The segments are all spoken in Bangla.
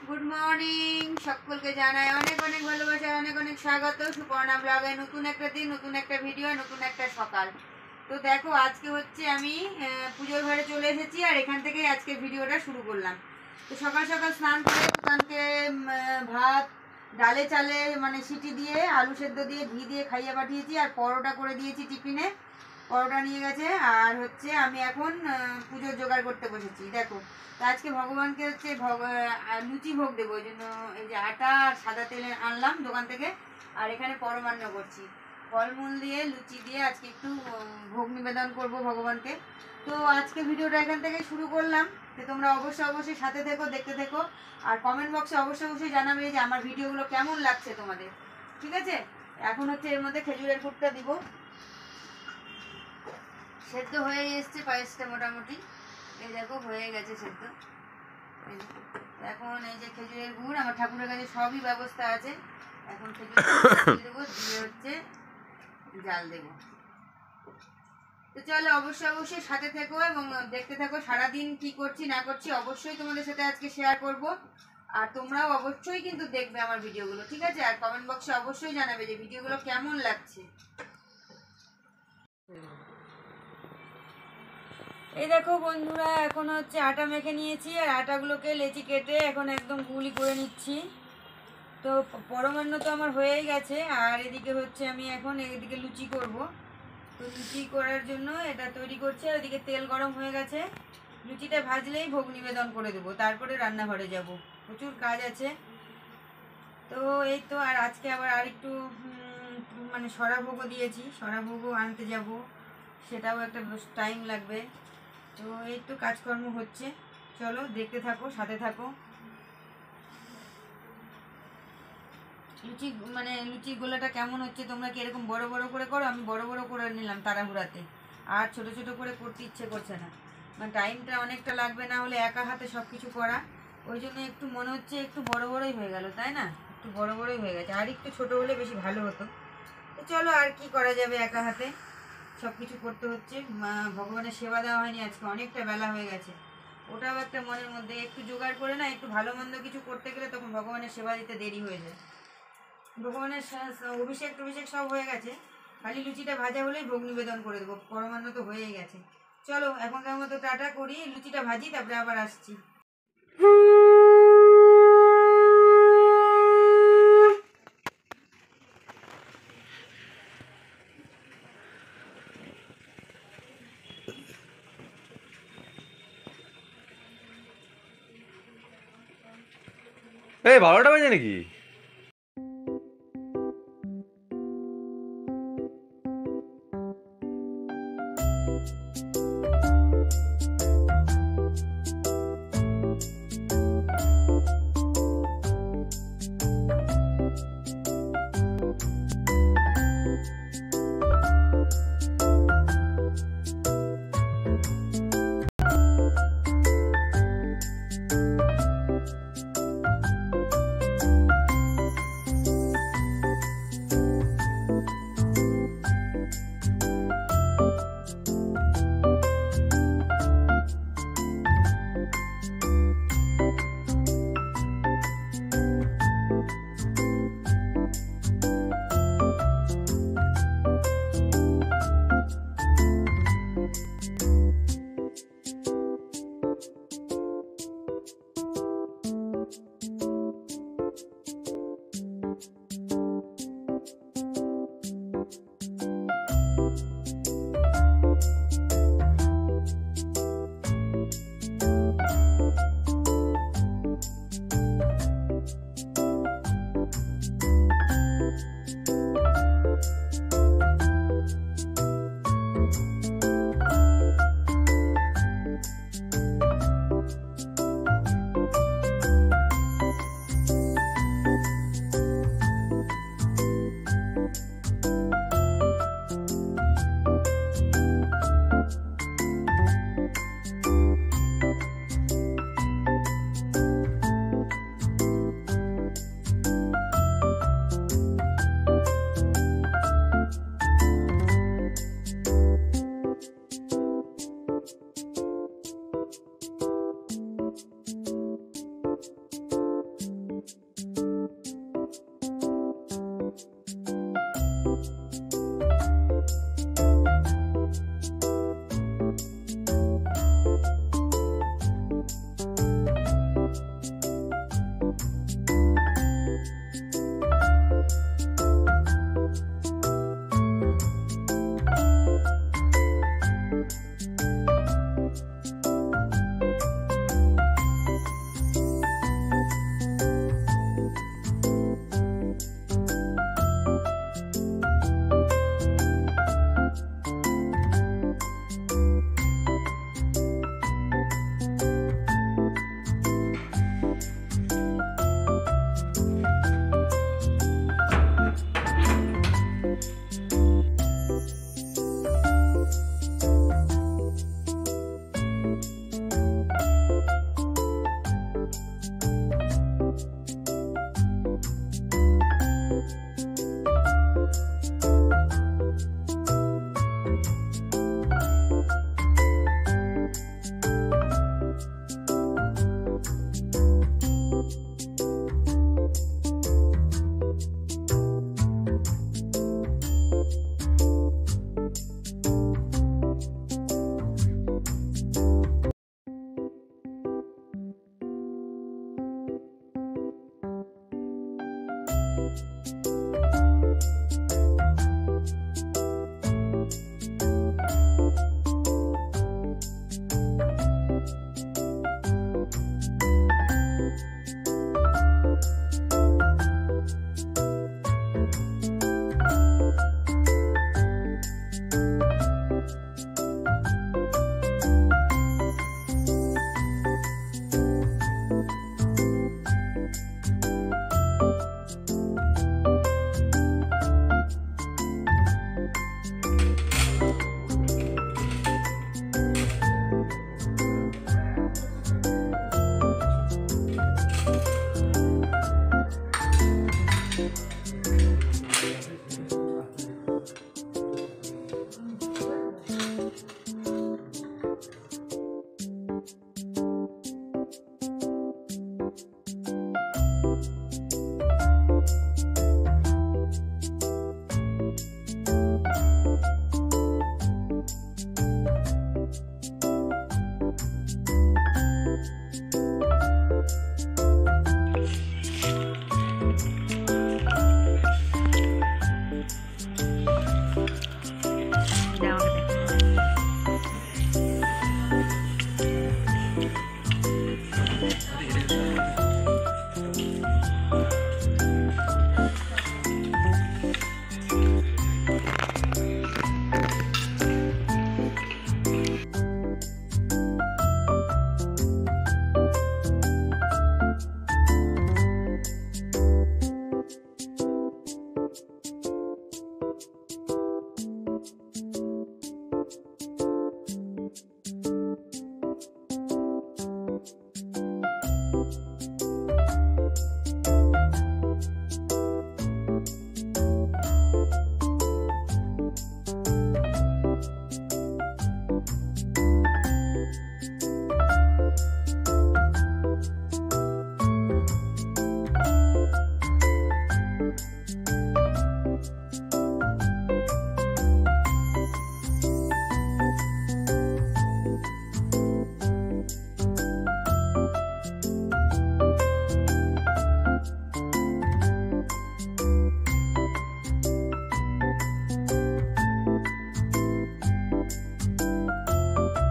गुड मर्निंग सकलके जानाई अनेक अनेक भालोबासा अनेक अनेक स्वागत सुपर्णा ब्लगे नतून एक दिन नतून एक भिडियो नतून एक सकाल। तो देखो आज के होच्छे आमी पुजोर घरे चले एसेछि और एखान थेके आज के भिडियोटा शुरू करलाम। तो सकाल सकाल स्नान करे तुकानके भात डाले चाले माने सीटी दिए आलू सेদ্ধ दिए घी दिए खाइये पाठिয়েছি और परोटा करे दिएছি टिफिने परोटा निये गेছে আর হচ্ছে আমি এখন পুজোর জোগাড় করতে বসেছি। দেখো তো আজকে ভগবানকে হচ্ছে লুচি ভোগ দেবো, ওই জন্য এই যে আটা আর সাদা তেল আনলাম দোকান থেকে আর এখানে পরমান্ন করছি ফলমূল দিয়ে লুচি দিয়ে আজকে একটু ভোগ নিবেদন করব ভগবানকে। তো আজকে ভিডিওটা এখান থেকে শুরু করলাম। তো তোমরা অবশ্যই অবশ্যই সাথে থেকো, দেখতে থেকো আর কমেন্ট বক্সে অবশ্যই অবশ্যই জানাবে যে আমার ভিডিওগুলো কেমন লাগছে তোমাদের, ঠিক আছে। এখন হচ্ছে এর মধ্যে খেজুরের গুড়টা দিব, সেদ্ধ হয়ে এসছে পায়েসটা মোটামুটি, এই দেখো হয়ে গেছে সেদ্ধ। এখন এই যে খেজুরের গুড় আমার ঠাকুরের কাছে সবই ব্যবস্থা আছে, এখন খেজুর দেবো দিয়ে হচ্ছে জাল দেবো। তো চলো অবশ্যই অবশ্যই সাথে থেকো এবং দেখতে থাকো সারাদিন কি করছি না করছি অবশ্যই তোমাদের সাথে আজকে শেয়ার করব। আর তোমরাও অবশ্যই কিন্তু দেখবে আমার ভিডিওগুলো, ঠিক আছে। আর কমেন্ট বক্সে অবশ্যই জানাবে যে ভিডিওগুলো কেমন লাগছে। এই দেখো বন্ধুরা এখন হচ্ছে আটা মেখে নিয়েছি আর আটাগুলোকে লেচি কেটে এখন একদম গুলি করে নিচ্ছি। তো পরমান্ন তো আমার হয়েই গেছে আর এদিকে হচ্ছে আমি এখন এদিকে লুচি করব। তো লুচি করার জন্য এটা তৈরি করছি আর এদিকে তেল গরম হয়ে গেছে, লুচিটা ভাজলেই ভোগ নিবেদন করে দেবো, তারপরে রান্নাঘরে যাব, প্রচুর কাজ আছে। তো এই তো আর আজকে আবার আরেকটু মানে সরা ভোগও দিয়েছি, সরা ভোগও আনতে যাব, সেটাও একটা টাইম লাগবে। তো এই তো কাজকর্ম হচ্ছে, চলো দেখতে থাকো সাথে থাকো। লুচি গোলাটা কেমন হচ্ছে, তোমরা কি এরকম বড় বড় করে করো? আমি বড় বড় করে নিলাম তাড়াহুড়াতে, আর ছোট ছোট করে করতে ইচ্ছে করছে না, মানে টাইমটা অনেকটা লাগবে, না হলে একা হাতে সব কিছু করা, ওই জন্য একটু মনে হচ্ছে একটু বড় বড়ই হয়ে গেল, তাই না? একটু বড় বড়ই হয়ে গেছে, আর একটু ছোটো হলে বেশি ভালো হতো। তো চলো আর কি করা যাবে, একা হাতে সব কিছু করতে হচ্ছে। ভগবানের সেবা দেওয়া হয়নি আজকে, অনেকটা বেলা হয়ে গেছে, ওটাও একটা মনের মধ্যে একটু জোগাড় করে না, একটু ভালো মন্দ কিছু করতে গেলে তখন ভগবানের সেবা দিতে দেরি হয়ে যায়। ভগবানের অভিষেক টভিষেক সব হয়ে গেছে, খালি লুচিটা ভাজা হলেই ভোগ নিবেদন করে দেবো, পরমান্ন তো হয়েই গেছে। চলো এখনকার মতো টাটা করি, লুচিটা ভাজি তারপরে আবার আসছি। এই 12টা বাজে নাকি?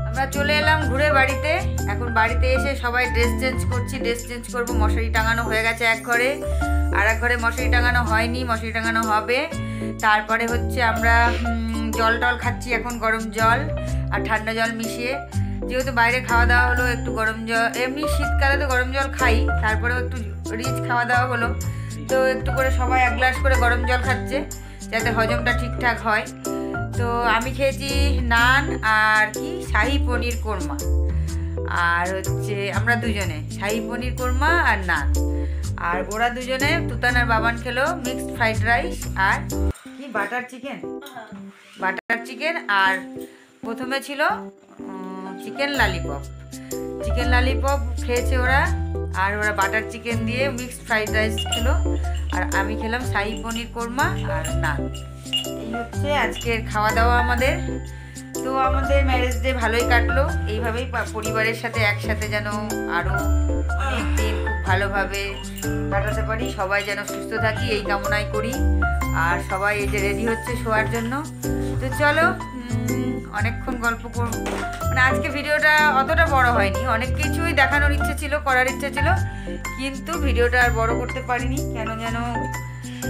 আমরা চলে এলাম ঘুরে বাড়িতে। এখন বাড়িতে এসে সবাই ড্রেস চেঞ্জ করছি, ড্রেস চেঞ্জ করবো। মশারি টাঙানো হয়ে গেছে এক ঘরে, আর এক ঘরে মশারি টাঙানো হয়নি, মশারি টাঙানো হবে। তারপরে হচ্ছে আমরা জল টল খাচ্ছি এখন, গরম জল আর ঠান্ডা জল মিশিয়ে। যেহেতু বাইরে খাওয়া দাওয়া হলো, একটু গরম জল, এমনি শীতকালে তো গরম জল খাই, তারপরেও একটু রিচ খাওয়া দাওয়া হলো, তো একটু করে সবাই এক গ্লাস করে গরম জল খাচ্ছে যাতে হজমটা ঠিকঠাক হয়। তো আমি খেয়েছি নান আর কি শাহি পনির কোরমা, আর হচ্ছে আমরা দুজনে শাহি পনির কোরমা আর নান, আর ওরা দুজনে তুতান আর বাবান খেলো মিক্সড ফ্রাইড রাইস আর কি বাটার চিকেন। আর প্রথমে ছিল চিকেন লালিপপ খেয়েছে ওরা, আর ওরা বাটার চিকেন দিয়ে মিক্সড ফ্রাইড রাইস খেলো, আর আমি খেলাম শাহি পনির কোরমা আর নান। এই হচ্ছে আজকের খাওয়া দাওয়া আমাদের। তো আমাদের ম্যারেজ ডে ভালোই কাটলো, এইভাবেই পরিবারের সাথে একসাথে যেন আরও অনেক দিন খুব ভালোভাবে কাটাতে পারি, সবাই যেন সুস্থ থাকি এই কামনাই করি। আর সবাই এই যে রেডি হচ্ছে শোয়ার জন্য। তো চলো অনেকক্ষণ গল্প করব, মানে আজকে ভিডিওটা অতটা বড় হয়নি, অনেক কিছুই দেখানোর ইচ্ছে ছিল, করার ইচ্ছে ছিল, কিন্তু ভিডিওটা আর বড় করতে পারিনি কেন যেন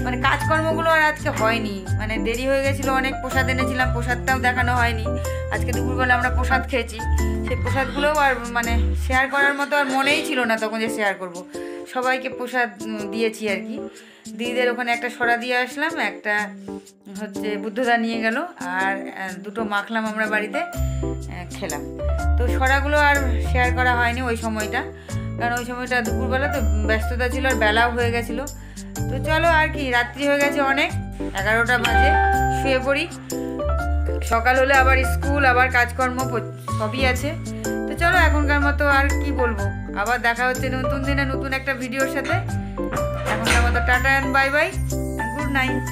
মানে কাজকর্মগুলো আর আজকে হয়নি, মানে দেরি হয়ে গেছিলো অনেক। প্রসাদ এনেছিলাম, প্রসাদটাও দেখানো হয়নি। আজকে দুপুরবেলা আমরা প্রসাদ খেয়েছি, সেই প্রসাদগুলোও আর মানে শেয়ার করার মতো আর মনেই ছিল না তখন যে শেয়ার করব। সবাইকে প্রসাদ দিয়েছি আর কি। দিদিদের ওখানে একটা সরা দিয়ে আসলাম, একটা হচ্ছে বুদ্ধদা নিয়ে গেল, আর দুটো মাখলাম আমরা বাড়িতে খেলাম। তো সরাগুলো আর শেয়ার করা হয়নি ওই সময়টা, কারণ ওই সময়টা দুপুরবেলা তো ব্যস্ততা ছিল আর বেলাও হয়ে গেছিলো। তো চলো আর কি, রাত্রি হয়ে গেছে অনেক, 11টা বাজে, শুয়ে পড়ি। সকাল হলে আবার স্কুল, আবার কাজকর্ম সবই আছে। তো চলো এখনকার মতো আর কি বলবো, আবার দেখা হচ্ছে নতুন দিনে নতুন একটা ভিডিওর সাথে। এখনকার মতো tata and bye bye, good night.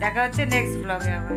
দেখা হচ্ছে নেক্সট ব্লগে আবার।